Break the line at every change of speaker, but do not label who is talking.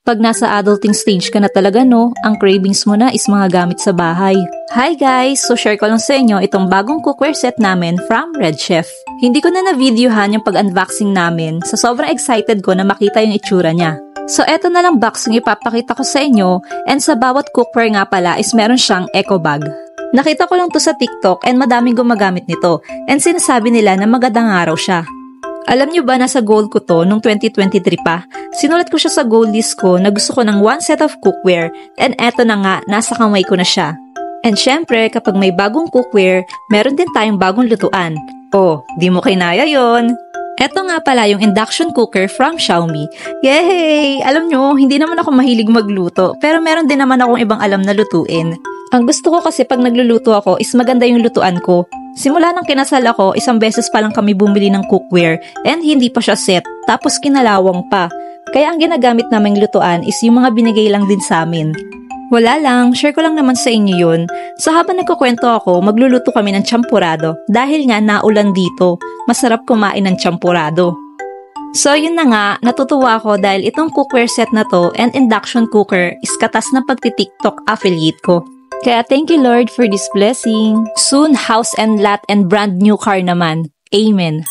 Pag nasa adulting stage ka na talaga no, ang cravings mo na is mga gamit sa bahay. Hi guys! So share ko lang sa inyo itong bagong cookware set namin from Red Chef. Hindi ko na na-videohan yung pag-unboxing namin sa sobrang excited ko na makita yung itsura niya. So eto na lang box yung ipapakita ko sa inyo, and sa bawat cookware nga pala is meron siyang eco bag. Nakita ko lang to sa TikTok and madaming gumagamit nito, and sinasabi nila na magandang araw siya. Alam nyo ba na sa goal ko to nung 2023 pa? Sinulat ko siya sa goal list ko na gusto ko ng one set of cookware, and eto na nga, nasa kamay ko na siya. And syempre, kapag may bagong cookware, meron din tayong bagong lutuan. Oh, di mo kinaya yon. Eto nga pala yung induction cooker from Xiaomi. Yay! Alam nyo, hindi naman ako mahilig magluto, pero meron din naman akong ibang alam na lutuin. Ang gusto ko kasi pag nagluluto ako is maganda yung lutuan ko. Simula nang kinasal ako, isang beses pa lang kami bumili ng cookware and hindi pa siya set, tapos kinalawang pa. Kaya ang ginagamit naming lutuan is yung mga binigay lang din sa amin. Wala lang, share ko lang naman sa inyo yun. So habang nagkukwento ako, magluluto kami ng champurado dahil nga naulan dito. Masarap kumain ng champurado. So yun na nga, natutuwa ako dahil itong cookware set na to and induction cooker is katas ng pagti-TikTok affiliate ko. Kaya thank you Lord for this blessing. Soon house and lot and brand new car naman. Amen.